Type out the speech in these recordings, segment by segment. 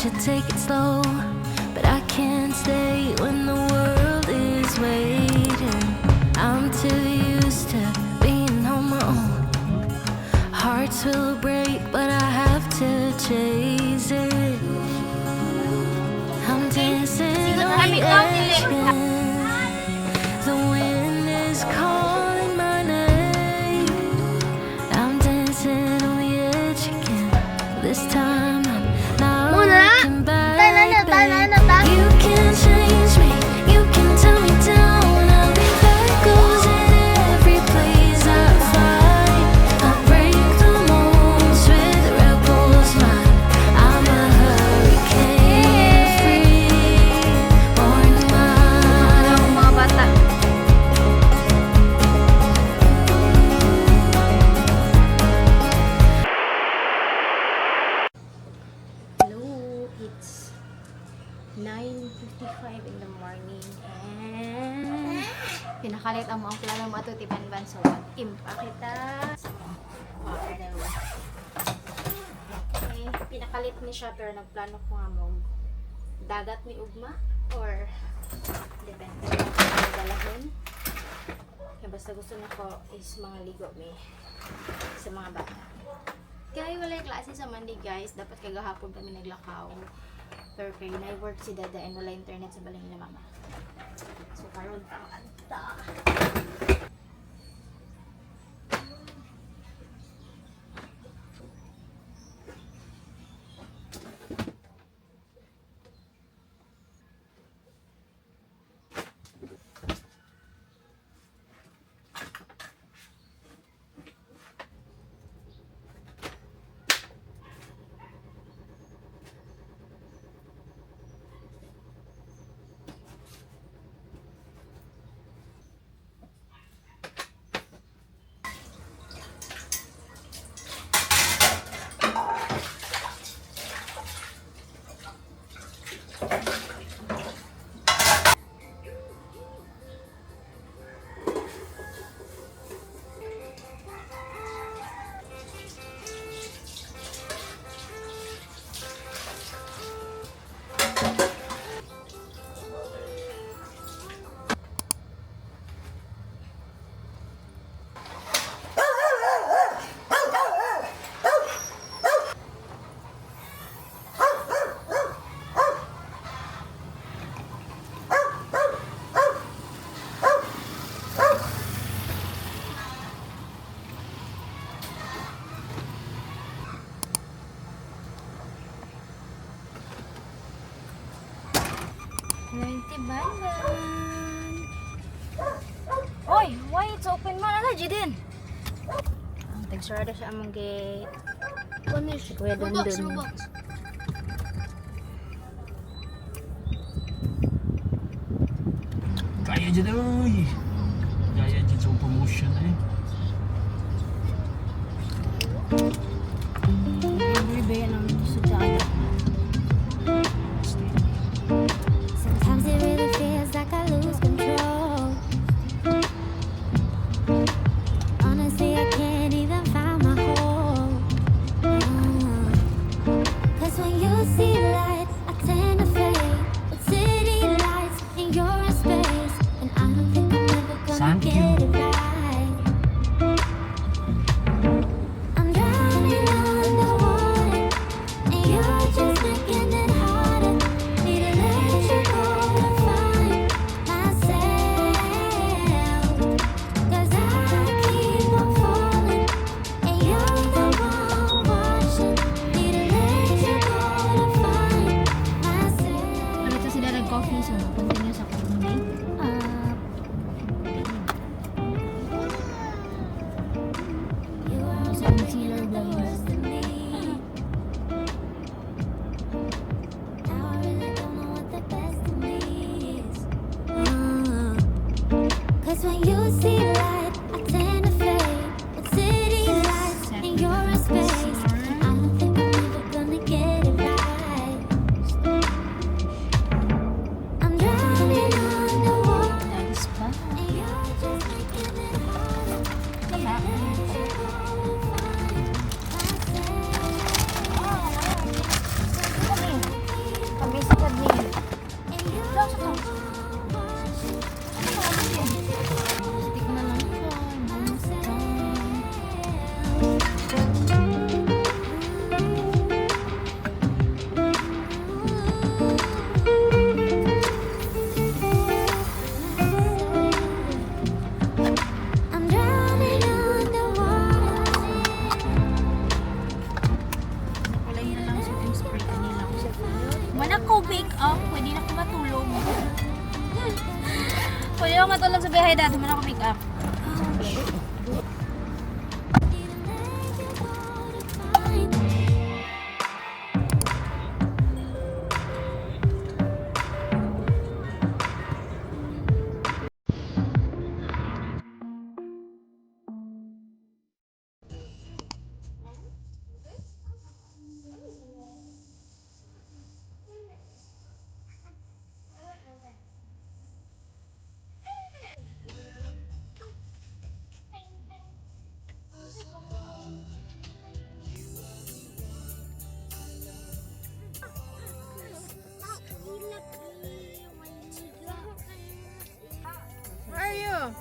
to take it slow, but I can't stay when the world is waiting. I'm too used to being on my own. Hearts will break, but I have to chase it. I'm dancing on the edge again. The wind is calling my name. I'm dancing on the edge again. This time I'm not looking back. You can change me, you can tell me down. I'll be echoes in every place I find. I break the molds with rebels mind. I'm a hurricane, free, born mine. Mga bata. Hello, it's 9:55 in the morning and pinakalit ang mga plano mo ito Tibanban, so impa kita sa mga okay, pinakalit ni siya pero nagplano ko nga mo dagat ni ugma or depende sa dalahon kaya basta gusto na ko is mga ligo may sa mga bata kaya wala klase sa Monday guys, dapat kagahapon kami naglakaw pero kaya na-work si dada and wala internet sa balay nila mama. So karon ta anta. Tibanban. Oy, why it's open man? Ano, Jidin? Tagsarada siya among gate. Punish. Kuya Dondon. Kaya dyan oy. Kaya dyan sa promotion eh. Every day ng sudyada. Sometimes it really feels like I lose control. Honestly, I can't even find my home. 'Cause when you see light, I tend to fade. But city lights and you're in space, and I don't think I'm ever gonna Thank you. get it right. I'm drowning ako matulog sa biyahe dati, man ako pick up. Where are you?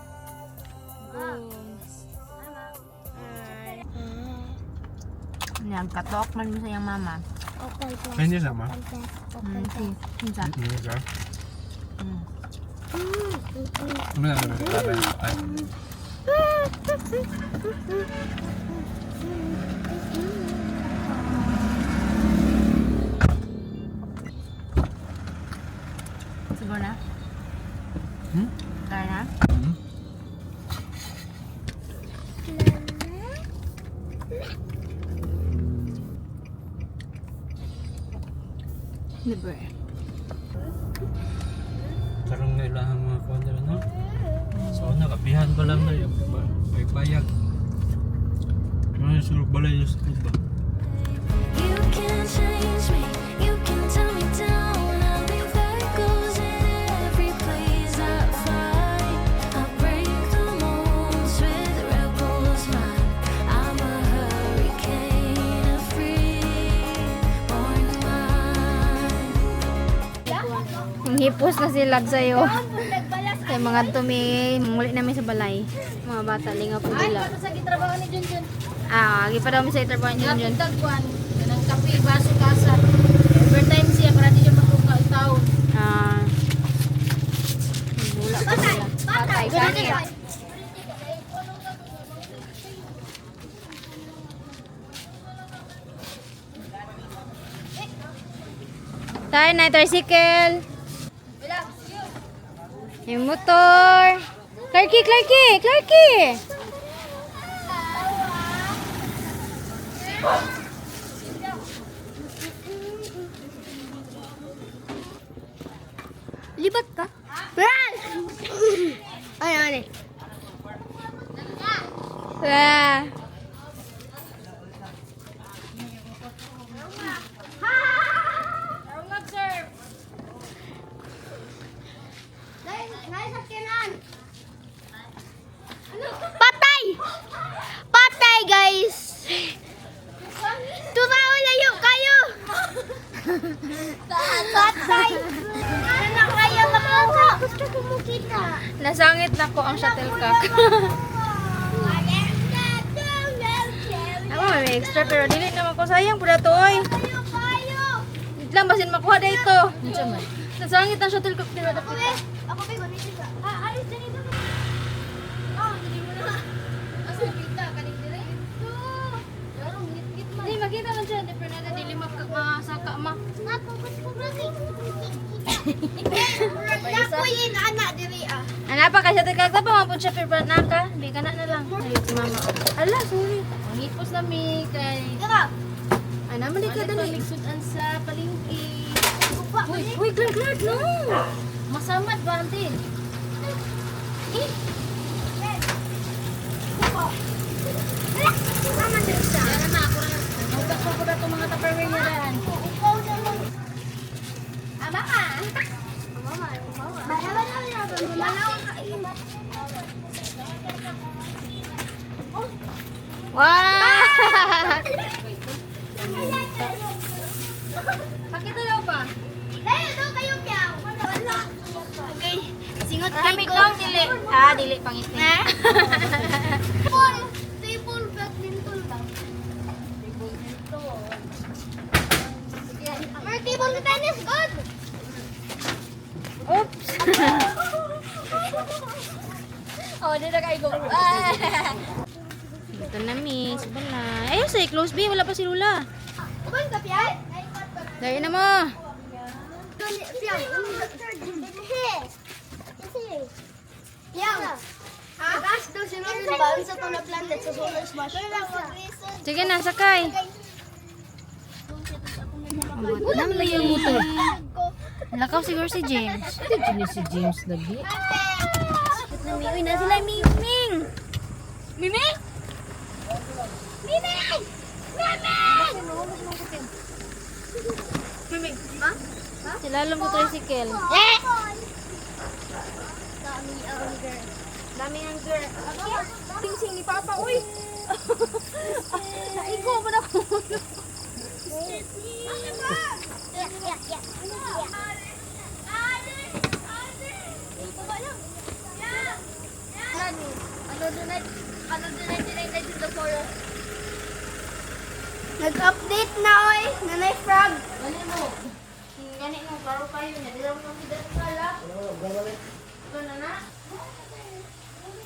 Yan, katok man mo sa iyang mama. Hindi sama. Hinsa. Hindi ka. Ano na naman? Siguro na? Kaya na? Libre. Karong nailahan mga kuwan nila, no? So, nakapihan pa lang na yung payag. Ano yung sulog balay yung sulog ba? You can change me, you can tell me down. I'll leave echoes in every place I find. I'll break the molds with rebels mind. I'm a hurricane, a free-born mind. Hipos na sila sa'yo. Kaya mga tumi, muli namin sa balay. Mga bata, lingaw po nila. Sa gitrabaho ni Junjun. Lagi pa daw mi sa itrabaho niyo dyan. Tagkuan. Ganang kape, baso, kasa. Overtime siya para di siya matuka taon. Wala pa sila. Patay, kanit. Tayo na, tricycle. Yung motor. Clarky! Libat ka? Ano? Wah. Patay guys! Tumawa layo kayo! Patay! Ano na kayo makuha? Gusto ko mo kita. Nasangit na ko ang shuttlecock. Ako may extra pero dili naman ko sayang pud ato oy. Wait lang basin makuha dito. Nasangit ang shuttlecock dito dapat. Ako ba ganito siya? Alis din ito. Hindi mo na. Asa kita kaning dire? Yaro ngit-ngit man. Di makita man siya, di pero na dili masaka ma. Nato ko brasi. Lakuyin anak diri ah. Ana pa ka shuttlecock pa mapud siya pero naka, di kana na lang. Ayun si mama. Ala, sorry. Ngipos na mi kay. Ana man di ka dali. Paligsudan sa palingki. Uy, Clark, no. Masamad ba antin? Mama din siya. Yan na ako na. Nagtak ko na itong mga tupperware niya daan. Ama ka? Mama. Malawa na yun. Malawa ka. Wow! Pakita daw pa. Dahil daw kayo piyaw. Wala. Okay. Singot Maraming ko. lang dili. Dili pangit ni. Table badminton daw. Mer table tennis good. Oops. Di na kayo go. Ito na miss. Balay. Ayun sa close B. Wala pa si Lula. Uban ka piyan? Dahil na mo. Piyan. Yang. Gas daw sinunod ba sa tuna planet sa solar smash. Sige na, sakay. Ano na yung motor? Lakaw siguro si James. Hindi si James lagi. Uy, na sila Miming. Miming? Miming! Miming! Ha? Sila lang ko tricycle. Dami ang girl. Pinsing ni Papa, uy! Naiko mo na ko. Nag-update na oy, Nanay Frog. Gani mo, klaro kayo niya. Di lang kami dito kala. Ito na na.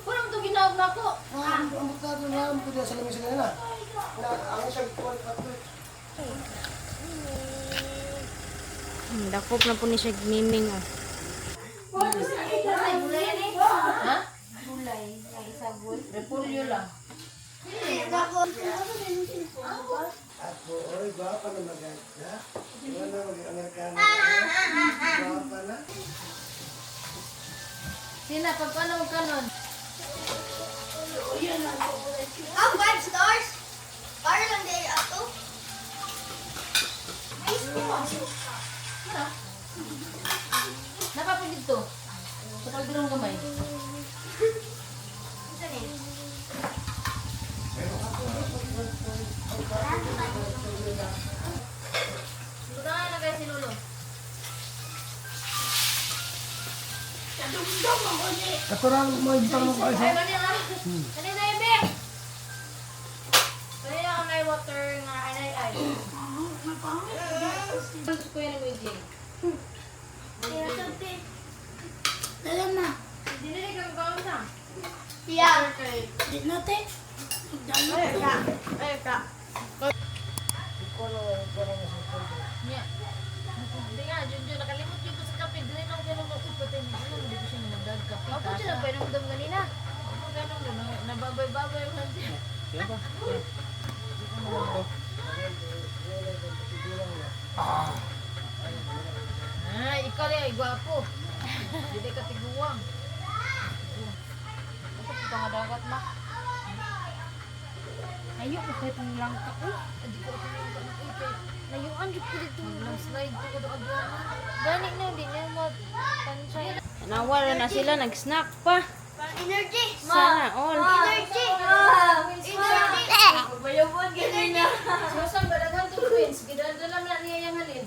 Kurang ito ginawag na ako. Ang bukado na ang puti sa lamin sila na. Ang siya kuwan pato. Dakop na po ni siya Miming. Oh. Ha? Gulay. Yung isabol. Repolyo lang. Ako, oy, guwapa na maganda. Iwan na mag-Amerikano. Guwapa na. Sina, pagkano mo kanon? Oh, 5 stars. Para lang din ako. Napapagid to. Sa pagdirong gamay. Buta nga na kayo si Lolo. Ito lang mo ibang mo kayo. Ay, kanina. Kanina, Ibe. Kanina ako na water nga ay. Gusto ko yan ng Jay. Dala na. Dinilig ang gawin na. Yeah. Di natin. Ay, ka. Nya. Hindi nga, Junjun, nakalimot yung sa kape. Dili na ako ganun makupatay mo. Ano, hindi ko siya namagdag kape. Ako siya nagpainom-dam kanina. Ano ganun doon? Nababay-babay yung hanti. Kaya ba? Ah, ikaw rin ay gwapo. Hindi ka tiguwang. Ako pa nga dagat ma. Ayok, kahit ang langka ko. Hindi ko ako yung kanakita. Layuan, dito ko dito. Nag-slide ko doon agwana. Gani na, di na mo pansay. Nawala na sila, nag-snack pa. Energy. Sana all. Energy. Energy. Bayawon ganina. So sa balagan to twins, gidadala na niya yang halin.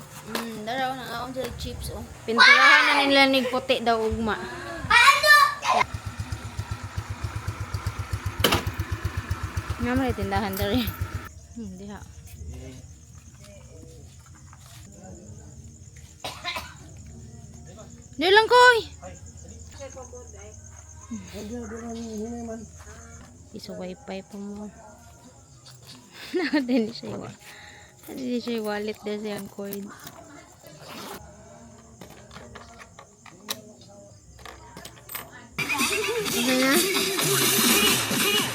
Daraw na akong sila chips, oh. Pinturahan na nila nig puti daw ugma. Ano? Nga may tindahan dari. Hindi ha. Di lang koy. Isa wifi pa mo. Hindi siya hindi siya wallet dahil siya ang cord. Okay na?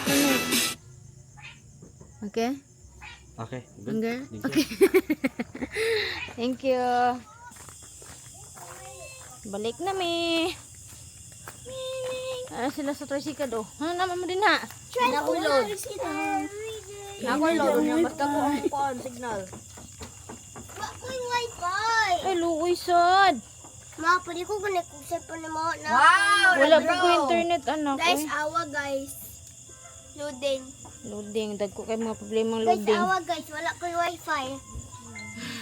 Ano? Okay? Okay, Hunger? Okay. Thank you. Balik na mi. Sila sa tricycle oh. Ano naman mo din ha? Nakulod. Nakulod. Basta ko ang phone signal. Bakit wifi? Ay, luoy sad. Ma, pwede ko connect kung cellphone mo na. Wow! Wala pa ko internet anak. Guys, awa guys. Loading. Loading. Dagko kay mga problemang Guys, loading. awa guys. Wala ko yung wifi.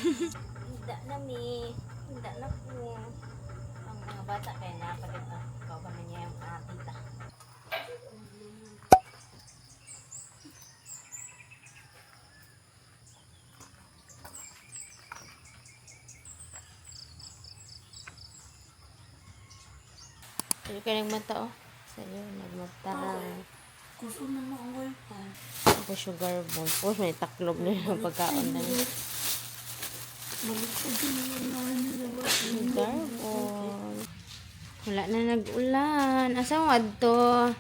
Hindi na mi. Hindi na po. Ang mga bata kaya napaganda. Ikaw ba na niya yung tita. Sa'yo ka nagmata oh. Sa'yo nagmata. Kuso na mo ang way. Ako sugar ball. Oh, may taklob na yung pagkaon na yun. Sugar ball. Wala na nag-ulan. Asa mo adto?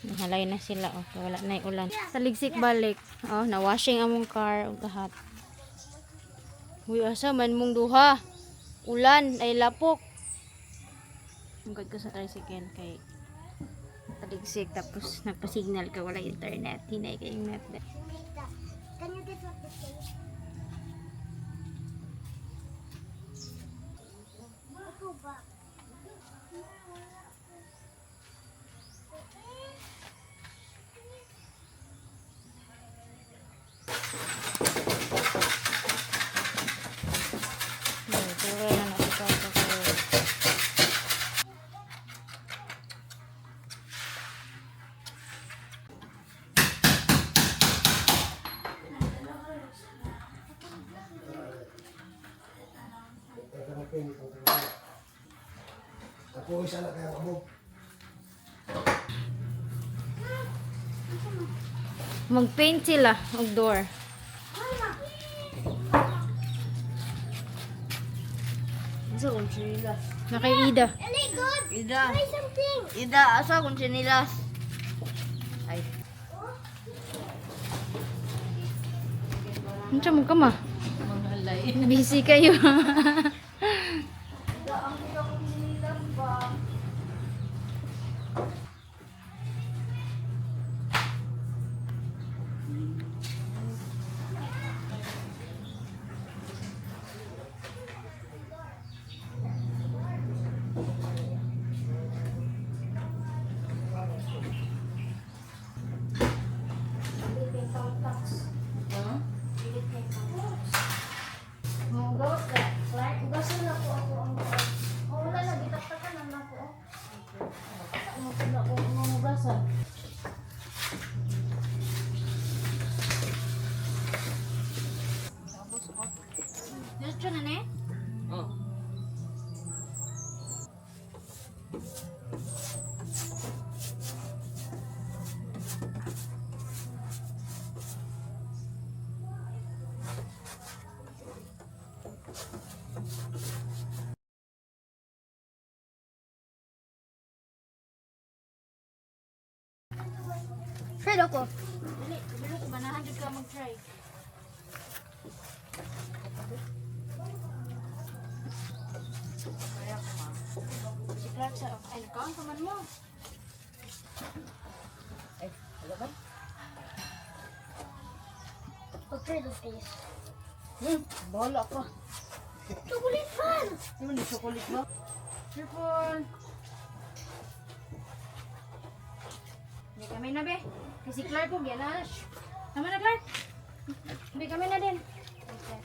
Nahalay na sila. Okay, wala na yung ulan. Taligsik balik. Oh, na-washing among car. Ug lahat. Uy, asa man mong duha? Ulan ay lapok. Ugad ko sa tricycle kay taligsik tapos nagpa-signal ka wala internet. Hinay kayong net. Can you get what this is? Ako ba? Puro na nakikita ko. Ako isa na kaya kabog. Mag-paint sila og door. Asa kung sinilas? Na kay Ida. Really good. Ida. Try something. Ida, asa kung sinilas? Ay. Ano siya mo ka ma? Mga halay. Busy kayo. Huh? Hugas ka. Clark, hugasan na po ako ang wala na, gitaktakan na ako. Ano po na ako ang hugasan? Diretso na ne? Oh. Fred ako. Dili, dili ko banahan jud ka mag-try. Si Clark sa ay nakaon pa man mo. Ay, wala ba? Pag-Fred of this. Bahala ka. Chocolate fan! Di mo ni chocolate ba? Triple. Hindi kami na be. Kasi Clark ko yan na. Tama na Clark. Hindi kami na din. Okay.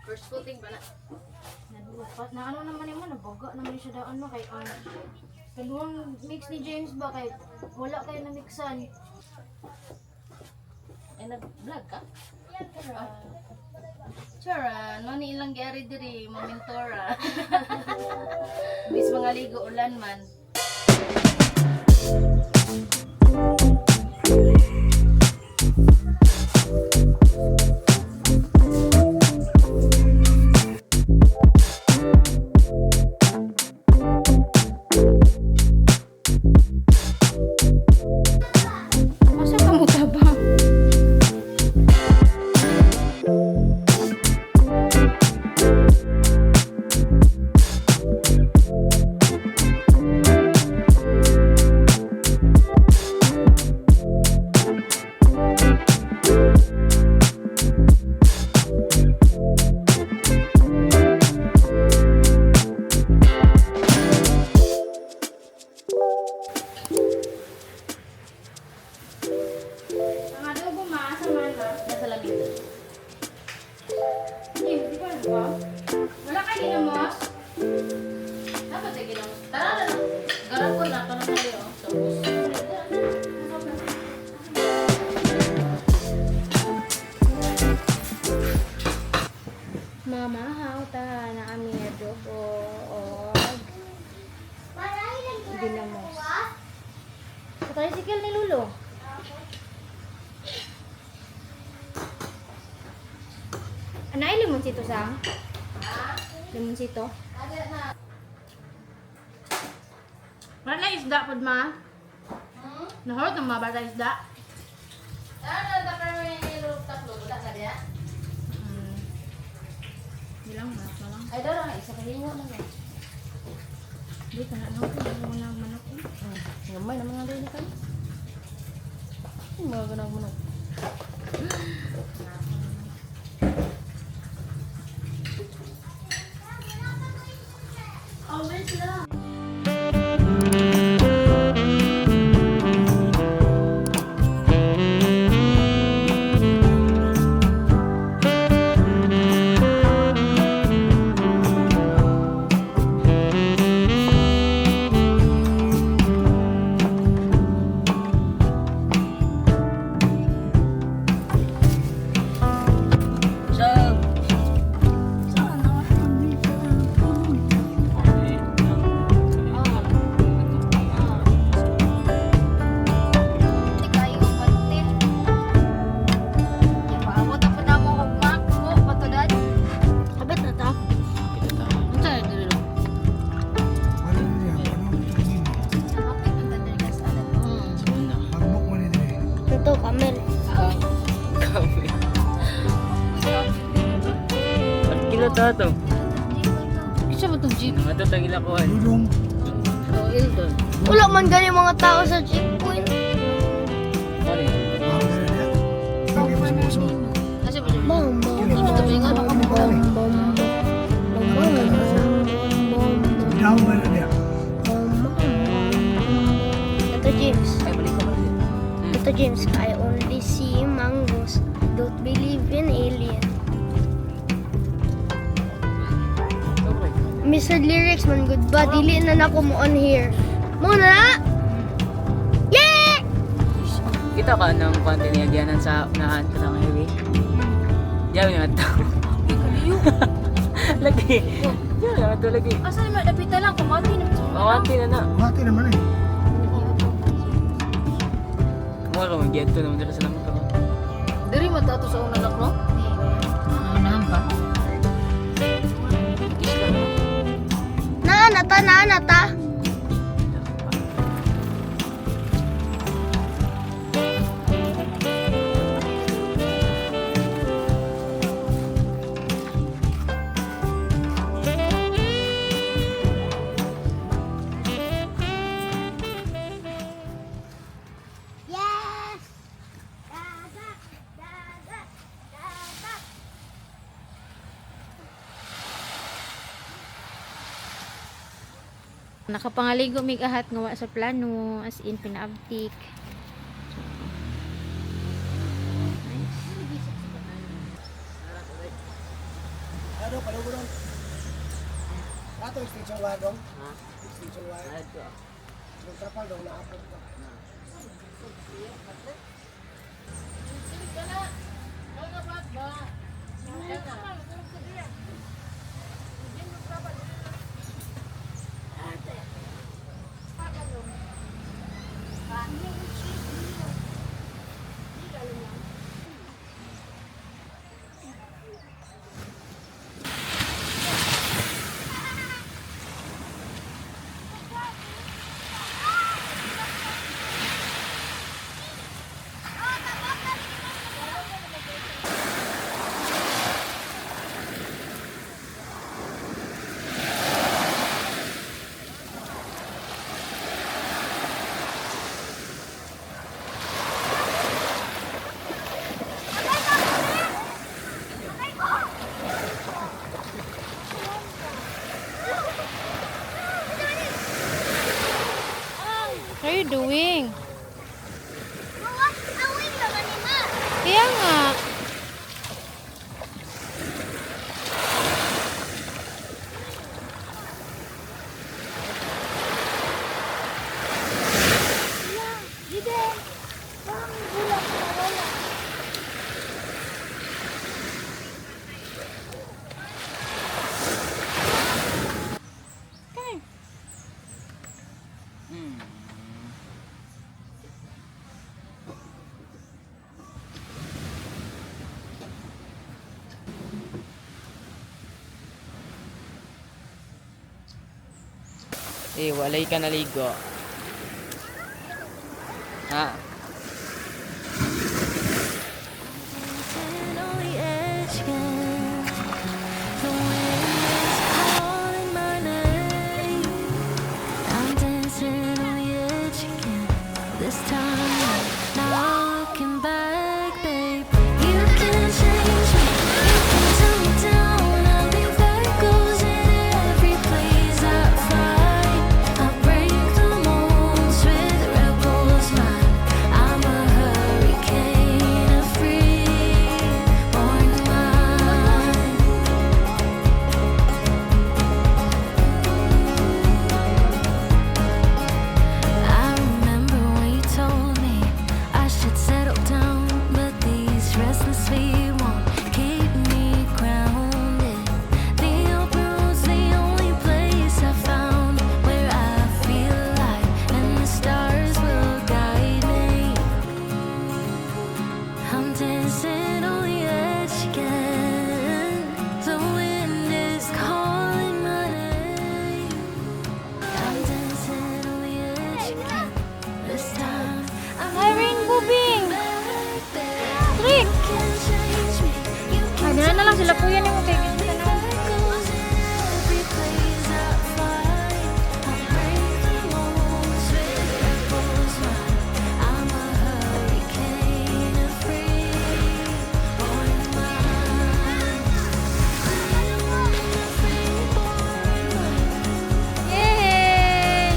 First coating ba na? Nadupat na ano naman yung nabaga naman siya daan mo kay ang kaduhang mix ni James ba kay wala kayo na mixan. Ay, nag-vlog ka? Chara, no ni ilang gyari diri mamintora. Bis mga ligo ulan man. Masa kamu tabang? Ang adobo ma, sa mana? Nasa lamig. Di ba ba? Wala kayo ginamos? Dapat ay ginamos. Tara na lang. Garap ko na. Tanong na rin. Sa bus. Mamahaw ta na ami adobo og Maray lang ginamos. Sa tricycle ni Lulo. Limonsito sang? Limonsito? Wala isda po ma? Nahulog ng mga bata isda? Bilang mas malang. Ay, dara, isa kahingo na nga. Di ka na lang kung mga manok eh. Gamay naman nga rin ka. Mga ganang manok. Hindi kayo pati. Yung paabot ako na mo ugma ko patudad. Abet na ta. Ang tayo dito. Ano niya? Bakit ang ganda ni kasala? Pagbok mo nito eh. Ito kamel. At kilo to to. Isa ba itong jeep? Mga to tagila ko ay. Dudong. Oh, Ildon. Wala man gani mga tao sa checkpoint. Mari. Mahal na rin yan. Hindi mo sinuso. Kasi ba dyan? Bom bom Yun Ito ba yung ano? bom bom. Daw mo na niya. Ito James. Ay balik ka balik. Ito James. I only see mangoes. Don't believe in alien. Okay. Mr. Lyrics man good ba? Dili na nako mo on here. Muna na! Yeah! Kita ka ng konti niya diyanan sa unahan ko ng highway. Diyan nga to. Lagi. Diyan nga to lagi. Asa naman? Napita lang. Kumati na. Mawati na na. Mati naman eh. Mura ka mag-get to naman dito sa lamang ko. Diri mo tato sa unang lakno? Unahan pa? Isla na. Naanata, naanata. Yes! Dagat! Dagat! Dagat! Nakapangaligo mig ahat nga wa sa plano as in pinaabtik. Ano, palugo doon. Ato, extension wire doon. Ha? Extension wire. Ay to. Yung trapal doon, naapot ka. What are you doing? Kaya nga. walay ka naligo. Ha? Dancing on the edge again. The wind is calling my name. I'm dancing on the edge again. This time, not looking back, babe. You can change me. You can turn me down. I'll be back, goes in every place I find. I break the molds with rebels mind. I'm a hurricane, a free-born mind. I remember when you told me I should settle down, but these restless feet won't keep me grounded. The open road's the only place I found where I feel alive, and the stars will guide me. I'm dancing on the edge again. The wind is calling my name. I'm dancing on the edge again. This time I'm Hi, Rainbow Bing! Trick! Ay, dala na lang sila po yan yung kay Gita na. Yay!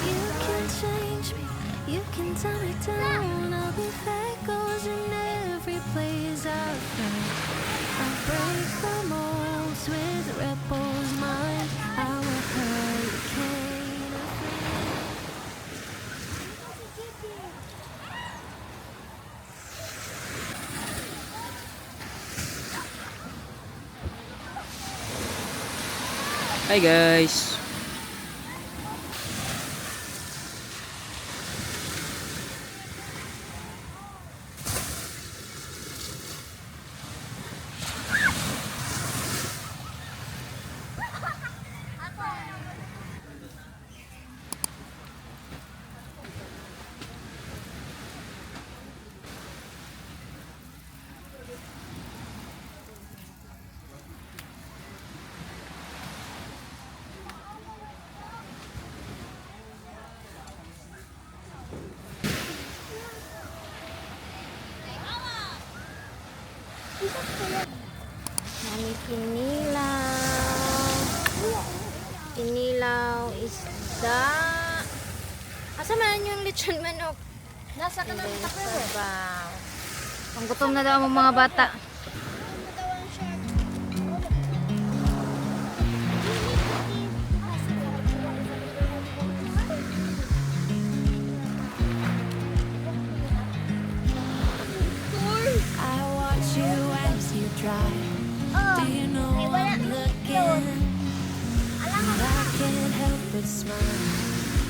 You can change me, you can tell me down. I'll be back, goes in every place I've been. I break the molds with rebels mind. I'm a hurricane. Hi guys. Nami pinilaw. Pinilaw isda. Asa man yung lechon manok? Nasa ka na sa pero. Sabaw. Ang gutom na daw ang mga bata. I watch you as you drive. Do you know I'm looking? And I can't help but smile.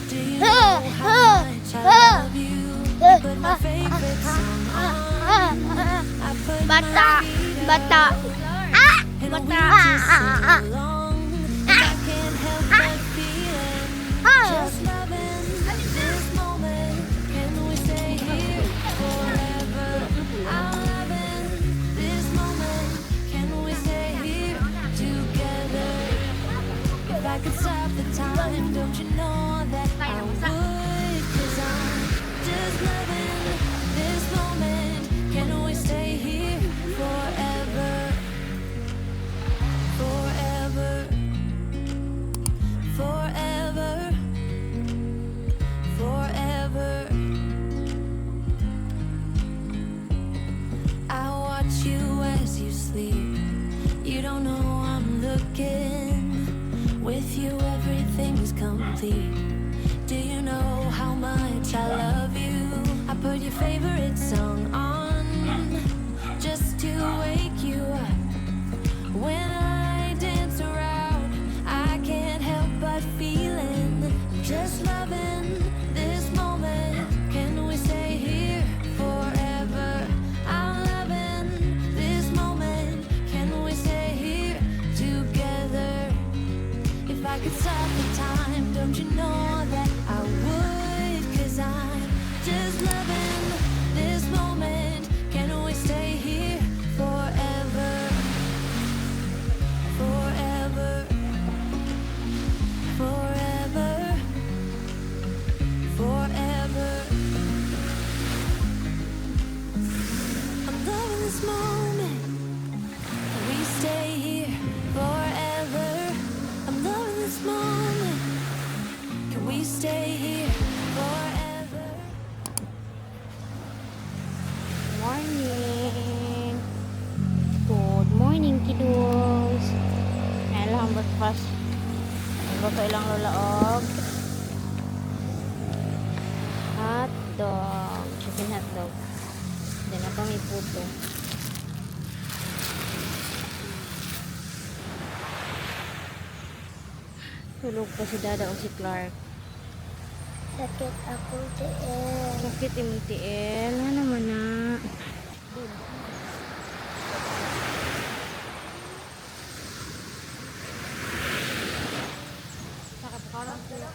Do you know how much I love you? Put my favorite song on. I put Bata! my Bata! and we Bata! just sing along. And I can't help but feeling just loving this moment. Can we stay here forever? I'm loving this moment. Can we stay here together? If I could stop the time, don't you know that I would? 'Cause I'm just loving this moment. Can we stay here forever? Forever. Forever. Forever. I watch you as you sleep. You don't know I'm looking. With you everything's complete. Do you know how much I love you? I put your favorite song on just to wake you up. When I dance around, I can't help but feeling just loving this moment. Can we stay here forever? morning, kiddos. May ilang breakfast. Nagluto ilang lulaog. Hot dog. Chicken hot dog. Then na kami puto. Tulog pa si Dada o si Clark. Sakit ako tiil. Sakit imong tiil. Ano naman na? Sakit ka lang sila.